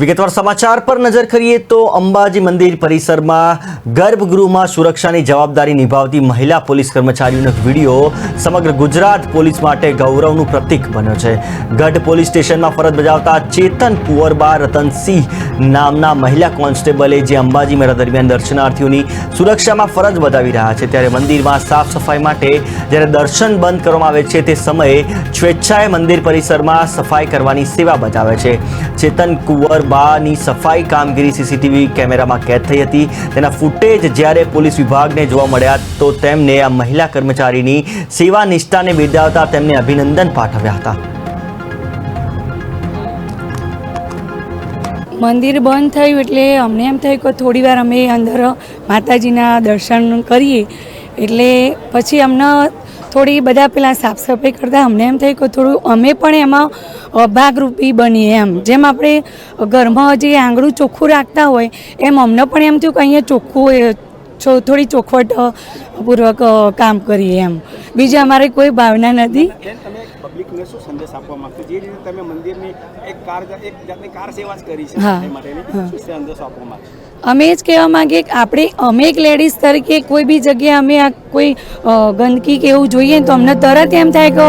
વિગતવાર સમાચાર પર નજર કરીએ તો અંબાજી મંદિર પરિસરમાં ગર્ભગૃહમાં સુરક્ષાની જવાબદારી નિભાવતી મહિલા પોલીસ કર્મચારીઓનો વિડીયો સમગ્ર ગુજરાત પોલીસ માટે ગૌરવનું પ્રતીક બન્યો છે। ગઢ પોલીસ સ્ટેશનમાં ફરજ બજાવતા ચેતન કુંવરબા રતનસિંહ નામના મહિલા કોન્સ્ટેબલે જે અંબાજી મેળા દરમિયાન દર્શનાર્થીઓની સુરક્ષામાં ફરજ બજાવી રહ્યા છે ત્યારે મંદિરમાં સાફ સફાઈ માટે જ્યારે દર્શન બંધ કરવામાં આવે છે તે સમયે સ્વેચ્છાએ મંદિર પરિસરમાં સફાઈ કરવાની સેવા બજાવે છે। ચેતન કુંવરબાની સફાઈ કામગીરી સીસીટીવી કેમેરામાં કેદ થઈ હતી। તેના ફૂટેજ જ્યારે પોલીસ વિભાગને જોવા મળ્યા તો તેમને આ મહિલા કર્મચારીની સેવા નિષ્ઠાને બિરદાવતા તેમને અભિનંદન પાઠવ્યા હતા। મંદિર બંધ થયું એટલે અમને એમ થયું કે થોડી વાર અમે અંદર માતાજીના દર્શન કરીએ એટલે પછી અમને થોડી બધા પેલા સાફ સફાઈ કરતાં અમને એમ થયું કે થોડું અમે પણ એમાં ભાગરૂપી બનીએ એમ જેમ આપણે ઘરમાં જે આંગણું ચોખ્ખું રાખતા હોય એમ અમને પણ એમ થયું કે અહીંયા ચોખ્ખું થોડી ચોખવટ પૂર્વક કામ કરીએ એમ બીજી અમારે કોઈ ભાવના નથી। પબ્લિકને શું સંદેશ આપવા માંગતો જે રીતે તમે મંદિરની એક જાતની કાર સેવા જ કરી છે હા, એ માટેની શું સંદેશ આપવા માંગો? અમે જ કહેવા માંગીએ કે અમે એક લેડીઝ તરીકે કોઈ બી જગ્યાએ અમે આ કોઈ ગંદકી કે એવું જોઈએ તો અમને તરત એમ થાય કે